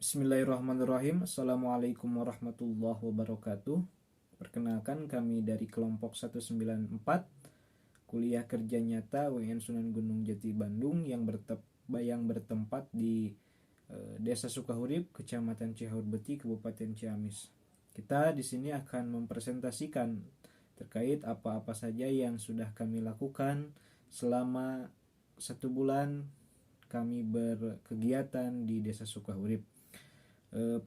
Bismillahirrahmanirrahim. Assalamualaikum warahmatullahi wabarakatuh. Perkenalkan, kami dari kelompok 194 Kuliah Kerja Nyata UIN Sunan Gunung Jati Bandung yang bertempat di Desa Sukahurip, Kecamatan Cihaur-Beti, Kabupaten Ciamis. Kita di sini akan mempresentasikan terkait apa-apa saja yang sudah kami lakukan selama 1 bulan kami berkegiatan di Desa Sukahurip.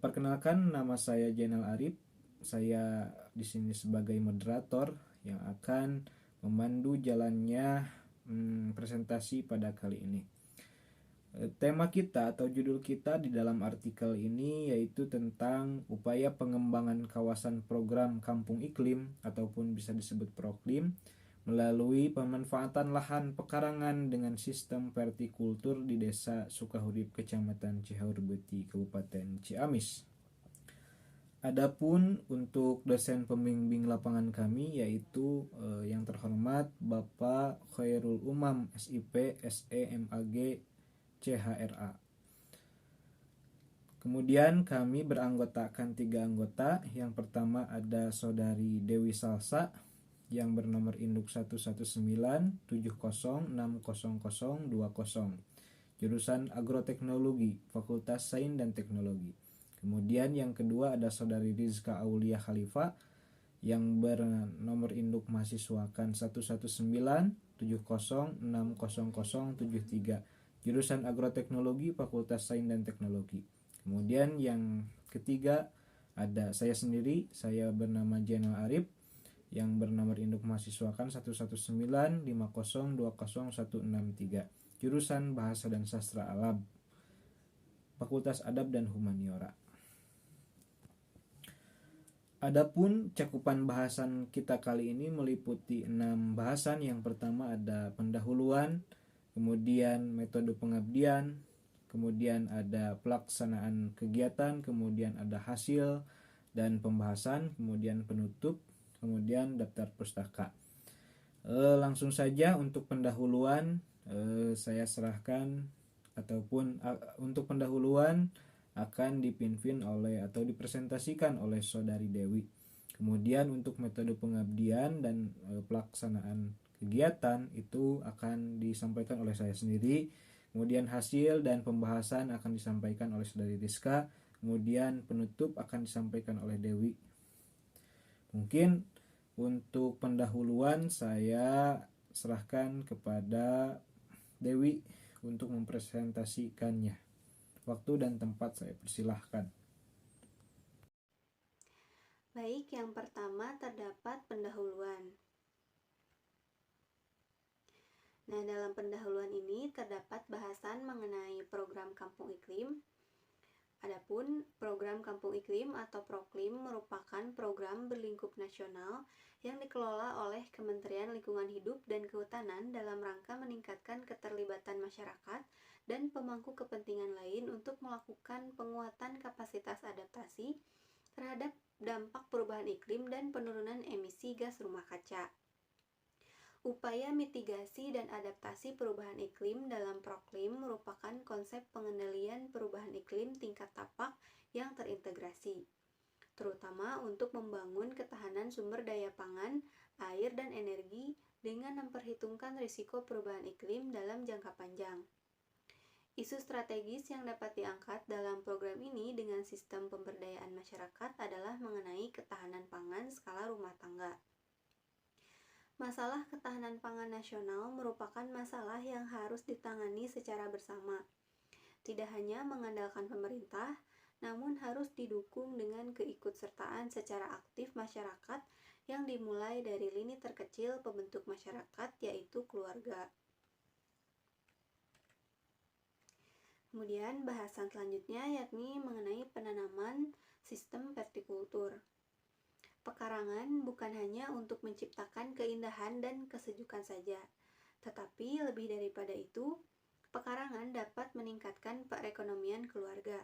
Perkenalkan, nama saya Jainal Arif. Saya di sini sebagai moderator yang akan memandu jalannya presentasi pada kali ini. Tema kita atau judul kita di dalam artikel ini yaitu tentang upaya pengembangan kawasan program Kampung Iklim ataupun bisa disebut Proklim melalui pemanfaatan lahan pekarangan dengan sistem vertikultur di Desa Sukahurip, Kecamatan Cihaur-Beti, Kabupaten Ciamis. Adapun untuk dosen pembimbing lapangan kami yaitu yang terhormat Bapak Khairul Umam SIP SE MAG CHRA. Kemudian kami beranggotakan 3 anggota. Yang pertama ada Saudari Dewi Salsa yang bernomor induk 11970600020, jurusan Agroteknologi, Fakultas Sains dan Teknologi. Kemudian yang kedua ada Saudari Rizka Aulia Khalifa yang bernomor induk mahasiswakan 11970600073, jurusan Agroteknologi, Fakultas Sains dan Teknologi. Kemudian yang ketiga ada saya sendiri, saya bernama Jainal Arif yang bernomor induk mahasiswakan 11950200163, jurusan Bahasa dan Sastra Alam, Fakultas Adab dan Humaniora. Adapun cakupan bahasan kita kali ini meliputi 6 bahasan. Yang pertama ada pendahuluan, kemudian metode pengabdian, kemudian ada pelaksanaan kegiatan, kemudian ada hasil dan pembahasan, kemudian penutup, kemudian daftar pustaka. Langsung saja untuk pendahuluan saya serahkan ataupun untuk pendahuluan akan dipimpin oleh atau dipresentasikan oleh Saudari Dewi. Kemudian untuk metode pengabdian dan pelaksanaan kegiatan itu akan disampaikan oleh saya sendiri. Kemudian hasil dan pembahasan akan disampaikan oleh Saudari Rizka. Kemudian penutup akan disampaikan oleh Dewi. Mungkin untuk pendahuluan saya serahkan kepada Dewi untuk mempresentasikannya. Waktu dan tempat saya persilahkan. Baik, yang pertama terdapat pendahuluan. Nah, dalam pendahuluan ini terdapat bahasan mengenai program Kampung Iklim. Adapun program Kampung Iklim atau Proklim merupakan program berlingkup nasional yang dikelola oleh Kementerian Lingkungan Hidup dan Kehutanan dalam rangka meningkatkan keterlibatan masyarakat dan pemangku kepentingan lain untuk melakukan penguatan kapasitas adaptasi terhadap dampak perubahan iklim dan penurunan emisi gas rumah kaca. Upaya mitigasi dan adaptasi perubahan iklim dalam Proklim merupakan konsep pengendalian perubahan iklim tingkat tapak yang terintegrasi, terutama untuk membangun ketahanan sumber daya pangan, air, dan energi dengan memperhitungkan risiko perubahan iklim dalam jangka panjang. Isu strategis yang dapat diangkat dalam program ini dengan sistem pemberdayaan masyarakat adalah mengenai ketahanan pangan skala rumah tangga. Masalah ketahanan pangan nasional merupakan masalah yang harus ditangani secara bersama. Tidak hanya mengandalkan pemerintah, namun harus didukung dengan keikutsertaan secara aktif masyarakat yang dimulai dari lini terkecil pembentuk masyarakat, yaitu keluarga. Kemudian bahasan selanjutnya yakni mengenai penanaman sistem vertikultur. Pekarangan bukan hanya untuk menciptakan keindahan dan kesejukan saja, tetapi lebih daripada itu, pekarangan dapat meningkatkan perekonomian keluarga.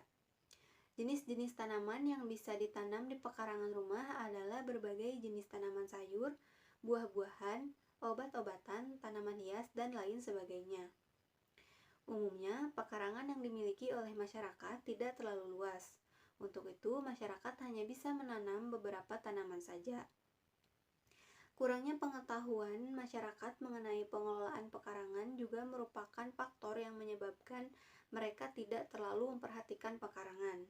Jenis-jenis tanaman yang bisa ditanam di pekarangan rumah adalah berbagai jenis tanaman sayur, buah-buahan, obat-obatan, tanaman hias, dan lain sebagainya. Umumnya, pekarangan yang dimiliki oleh masyarakat tidak terlalu luas. Untuk itu, masyarakat hanya bisa menanam beberapa tanaman saja. Kurangnya pengetahuan masyarakat mengenai pengelolaan pekarangan juga merupakan faktor yang menyebabkan mereka tidak terlalu memperhatikan pekarangan.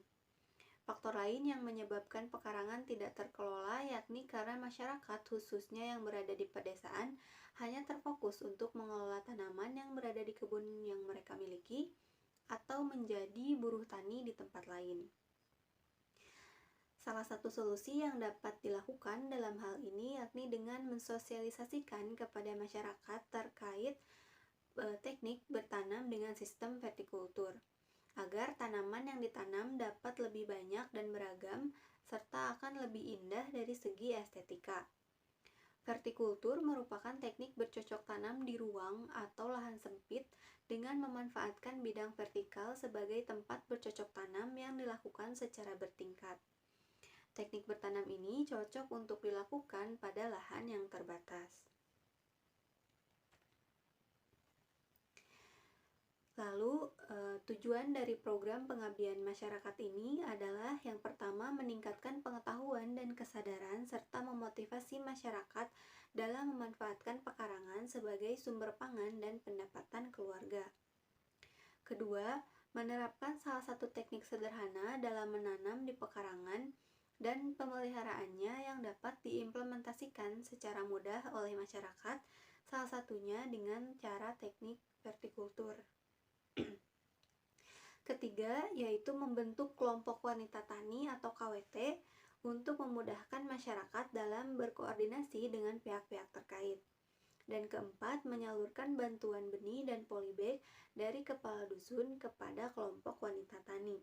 Faktor lain yang menyebabkan pekarangan tidak terkelola yakni karena masyarakat khususnya yang berada di pedesaan hanya terfokus untuk mengelola tanaman yang berada di kebun yang mereka miliki atau menjadi buruh tani di tempat lain. Salah satu solusi yang dapat dilakukan dalam hal ini yakni dengan mensosialisasikan kepada masyarakat terkait teknik bertanam dengan sistem vertikultur, agar tanaman yang ditanam dapat lebih banyak dan beragam, serta akan lebih indah dari segi estetika. Vertikultur merupakan teknik bercocok tanam di ruang atau lahan sempit dengan memanfaatkan bidang vertikal sebagai tempat bercocok tanam yang dilakukan secara bertingkat. Teknik bertanam ini cocok untuk dilakukan pada lahan yang terbatas. Lalu, tujuan dari program pengabdian masyarakat ini adalah yang pertama meningkatkan pengetahuan dan kesadaran serta memotivasi masyarakat dalam memanfaatkan pekarangan sebagai sumber pangan dan pendapatan keluarga. Kedua, menerapkan salah satu teknik sederhana dalam menanam di pekarangan dan pemeliharaannya yang dapat diimplementasikan secara mudah oleh masyarakat, salah satunya dengan cara teknik vertikultur. Ketiga, yaitu membentuk kelompok wanita tani atau KWT untuk memudahkan masyarakat dalam berkoordinasi dengan pihak-pihak terkait. Dan keempat, menyalurkan bantuan benih dan polybag dari kepala dusun kepada kelompok wanita tani.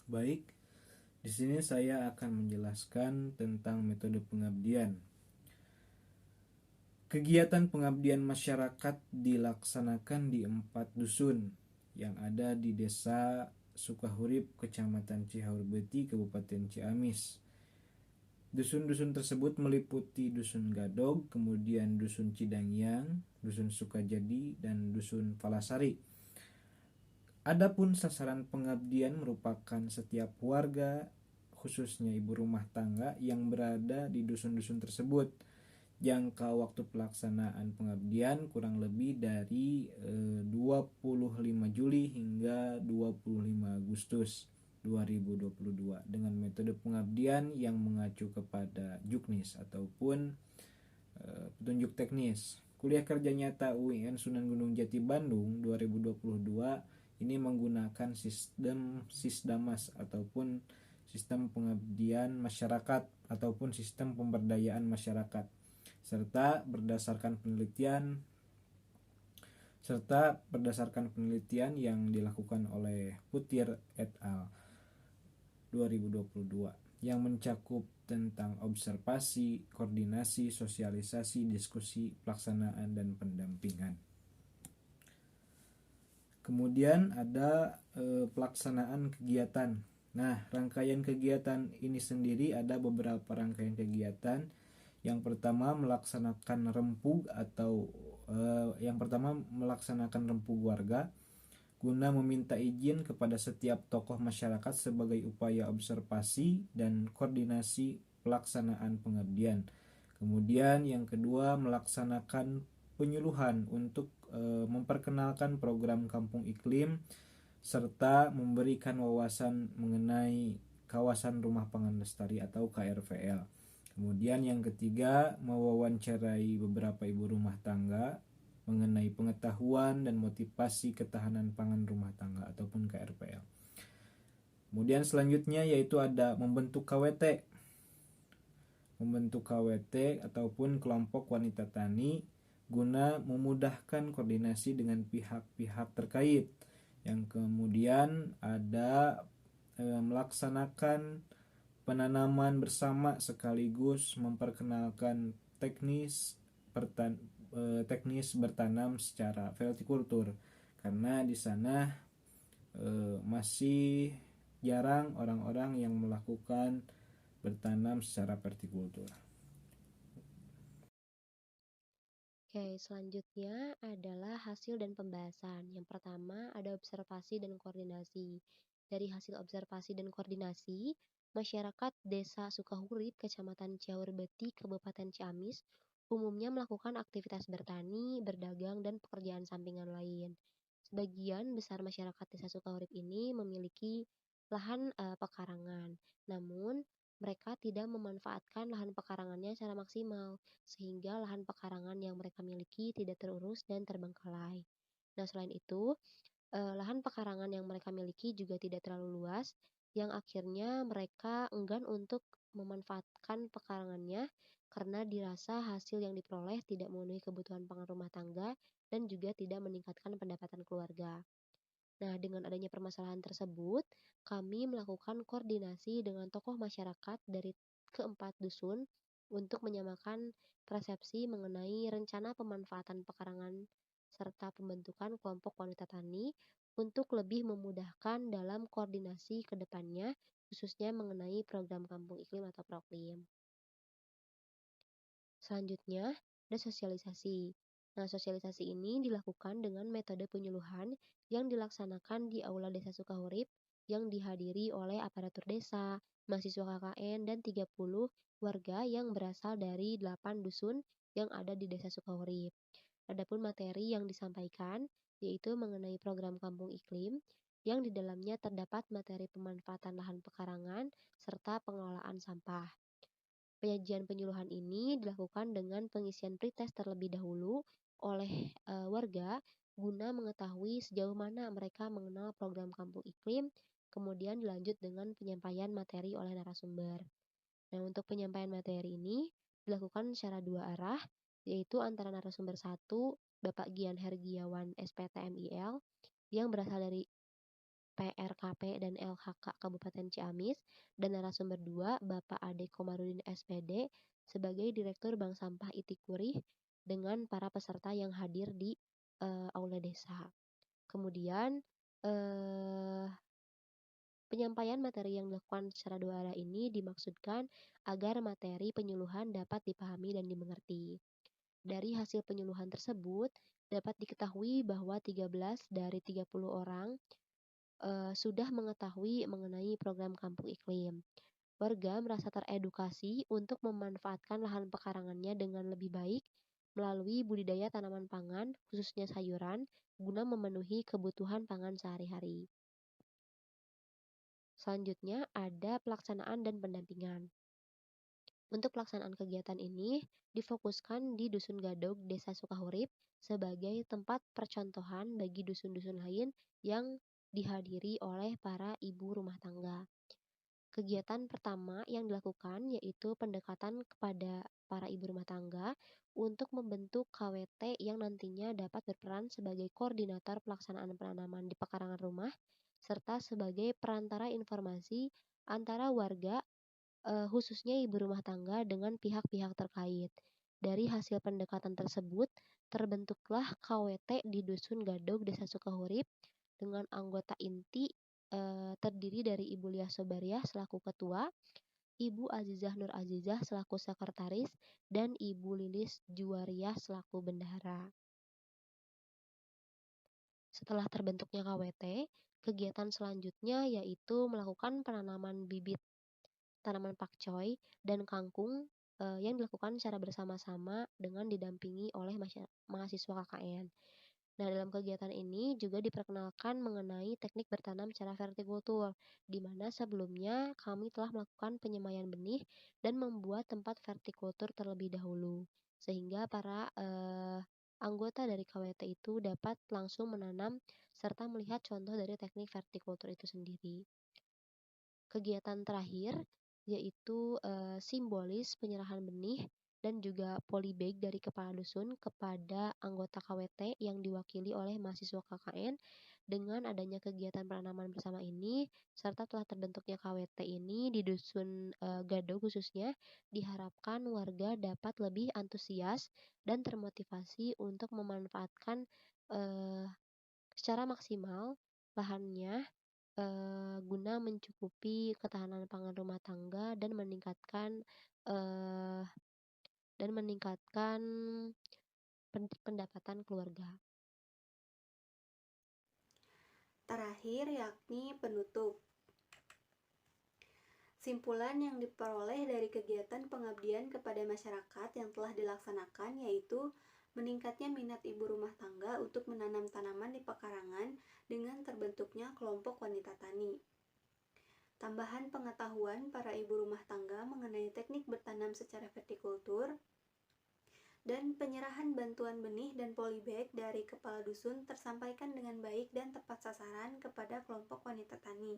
Baik, di sini saya akan menjelaskan tentang metode pengabdian. Kegiatan pengabdian masyarakat dilaksanakan di 4 dusun yang ada di Desa Sukahurip, Kecamatan Cihaurbeti, Kabupaten Ciamis. Dusun-dusun tersebut meliputi Dusun Gadog, kemudian Dusun Cidangyang, Dusun Sukajadi, dan Dusun Falasari. Adapun sasaran pengabdian merupakan setiap warga, khususnya ibu rumah tangga yang berada di dusun-dusun tersebut. Jangka waktu pelaksanaan pengabdian kurang lebih dari 25 Juli hingga 25 Agustus 2022 dengan metode pengabdian yang mengacu kepada juknis ataupun petunjuk teknis. Kuliah Kerja Nyata UIN Sunan Gunung Jati Bandung 2022 ini menggunakan sistem Sisdamas ataupun sistem pengabdian masyarakat ataupun sistem pemberdayaan masyarakat serta berdasarkan penelitian yang dilakukan oleh Putir et al. 2022 yang mencakup tentang observasi, koordinasi, sosialisasi, diskusi, pelaksanaan, dan pendampingan. Kemudian ada pelaksanaan kegiatan. Nah, rangkaian kegiatan ini sendiri ada beberapa rangkaian kegiatan. Yang pertama melaksanakan rempug warga guna meminta izin kepada setiap tokoh masyarakat sebagai upaya observasi dan koordinasi pelaksanaan pengabdian. Kemudian yang kedua melaksanakan penyuluhan untuk memperkenalkan program Kampung Iklim serta memberikan wawasan mengenai kawasan rumah pangan lestari atau KRVL. Kemudian yang ketiga mewawancarai beberapa ibu rumah tangga mengenai pengetahuan dan motivasi ketahanan pangan rumah tangga ataupun KRPL. Kemudian selanjutnya yaitu ada membentuk KWT ataupun kelompok wanita tani guna memudahkan koordinasi dengan pihak-pihak terkait. Yang kemudian ada melaksanakan penanaman bersama sekaligus memperkenalkan teknis bertanam secara vertikultur karena di sana masih jarang orang-orang yang melakukan bertanam secara vertikultur. Oke, selanjutnya adalah hasil dan pembahasan. Yang pertama ada observasi dan koordinasi. Dari hasil observasi dan koordinasi, masyarakat Desa Sukahurip, Kecamatan Ciaurbeti, Kabupaten Ciamis, umumnya melakukan aktivitas bertani, berdagang, dan pekerjaan sampingan lain. Sebagian besar masyarakat Desa Sukahurip ini memiliki lahan pekarangan, namun mereka tidak memanfaatkan lahan pekarangannya secara maksimal sehingga lahan pekarangan yang mereka miliki tidak terurus dan terbengkalai. Nah, selain itu, lahan pekarangan yang mereka miliki juga tidak terlalu luas, yang akhirnya mereka enggan untuk memanfaatkan pekarangannya karena dirasa hasil yang diperoleh tidak memenuhi kebutuhan pangan rumah tangga dan juga tidak meningkatkan pendapatan keluarga. Nah, dengan adanya permasalahan tersebut, kami melakukan koordinasi dengan tokoh masyarakat dari keempat dusun untuk menyamakan persepsi mengenai rencana pemanfaatan pekarangan serta pembentukan kelompok wanita tani untuk lebih memudahkan dalam koordinasi ke depannya, khususnya mengenai program Kampung Iklim atau Proklim. Selanjutnya, ada sosialisasi. Nah, sosialisasi ini dilakukan dengan metode penyuluhan yang dilaksanakan di Aula Desa Sukahurip yang dihadiri oleh aparatur desa, mahasiswa KKN, dan 30 warga yang berasal dari 8 dusun yang ada di Desa Sukahurip. Adapun materi yang disampaikan yaitu mengenai program Kampung Iklim yang di dalamnya terdapat materi pemanfaatan lahan pekarangan serta pengelolaan sampah. Penyajian penyuluhan ini dilakukan dengan pengisian pretest terlebih dahulu oleh warga guna mengetahui sejauh mana mereka mengenal program Kampung Iklim, kemudian dilanjut dengan penyampaian materi oleh narasumber. Nah, untuk penyampaian materi ini dilakukan secara dua arah, yaitu antara narasumber satu, Bapak Gian Hergiawan SPTMIL, yang berasal dari PRKP dan LHK Kabupaten Ciamis, dan narasumber 2 Bapak Ade Komarudin SPD sebagai Direktur Bank Sampah Itikuri dengan para peserta yang hadir di Aula Desa. Kemudian eh, penyampaian materi yang dilakukan secara dua arah ini dimaksudkan agar materi penyuluhan dapat dipahami dan dimengerti. Dari hasil penyuluhan tersebut dapat diketahui bahwa 13 dari 30 orang sudah mengetahui mengenai program Kampung Iklim. Warga merasa teredukasi untuk memanfaatkan lahan pekarangannya dengan lebih baik melalui budidaya tanaman pangan, khususnya sayuran, guna memenuhi kebutuhan pangan sehari-hari. Selanjutnya ada pelaksanaan dan pendampingan. Untuk pelaksanaan kegiatan ini difokuskan di Dusun Gadog, Desa Sukahurip sebagai tempat percontohan bagi dusun-dusun lain yang dihadiri oleh para ibu rumah tangga. Kegiatan pertama yang dilakukan yaitu pendekatan kepada para ibu rumah tangga untuk membentuk KWT yang nantinya dapat berperan sebagai koordinator pelaksanaan penanaman di pekarangan rumah serta sebagai perantara informasi antara warga khususnya ibu rumah tangga dengan pihak-pihak terkait. Dari hasil pendekatan tersebut, terbentuklah KWT di Dusun Gadog, Desa Sukahurip dengan anggota inti terdiri dari Ibu Lia Sobariah selaku ketua, Ibu Azizah Nur Azizah selaku sekretaris, dan Ibu Lilis Juwariah selaku bendahara. Setelah terbentuknya KWT, kegiatan selanjutnya yaitu melakukan penanaman bibit tanaman pakcoy dan kangkung yang dilakukan secara bersama-sama dengan didampingi oleh mahasiswa KKN. Nah, dalam kegiatan ini juga diperkenalkan mengenai teknik bertanam secara vertikultur, di mana sebelumnya kami telah melakukan penyemaian benih dan membuat tempat vertikultur terlebih dahulu, sehingga para anggota dari KWT itu dapat langsung menanam serta melihat contoh dari teknik vertikultur itu sendiri. Kegiatan terakhir yaitu simbolis penyerahan benih dan juga polybag dari kepala dusun kepada anggota KWT yang diwakili oleh mahasiswa KKN. Dengan adanya kegiatan penanaman bersama ini serta telah terbentuknya KWT ini di dusun Gado khususnya, diharapkan warga dapat lebih antusias dan termotivasi untuk memanfaatkan secara maksimal lahannya guna mencukupi ketahanan pangan rumah tangga dan meningkatkan pendapatan keluarga. Terakhir yakni penutup. Simpulan yang diperoleh dari kegiatan pengabdian kepada masyarakat yang telah dilaksanakan yaitu meningkatnya minat ibu rumah tangga untuk menanam tanaman di pekarangan dengan terbentuknya kelompok wanita tani. Tambahan pengetahuan para ibu rumah tangga mengenai teknik bertanam secara vertikultur, dan penyerahan bantuan benih dan polybag dari kepala dusun tersampaikan dengan baik dan tepat sasaran kepada kelompok wanita tani.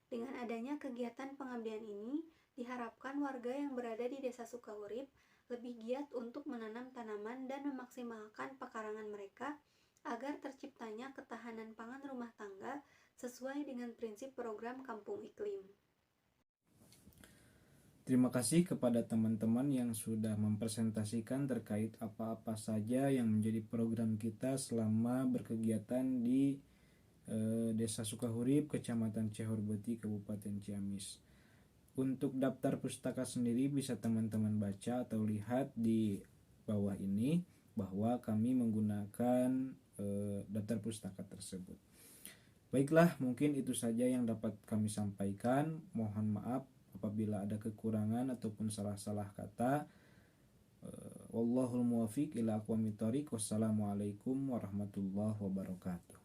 Dengan adanya kegiatan pengabdian ini, diharapkan warga yang berada di Desa Sukaurip lebih giat untuk menanam tanaman dan memaksimalkan pekarangan mereka agar terciptanya ketahanan pangan rumah tangga sesuai dengan prinsip program Kampung Iklim. Terima kasih kepada teman-teman yang sudah mempresentasikan terkait apa-apa saja yang menjadi program kita selama berkegiatan di Desa Sukahurip, Kecamatan Cehorbeti, Kabupaten Ciamis. Untuk daftar pustaka sendiri bisa teman-teman baca atau lihat di bawah ini bahwa kami menggunakan daftar pustaka tersebut. Baiklah, mungkin itu saja yang dapat kami sampaikan. Mohon maaf apabila ada kekurangan ataupun salah-salah kata. Wallahul muwaffiq ila aqwamit thoriq. Wassalamualaikum warahmatullahi wabarakatuh.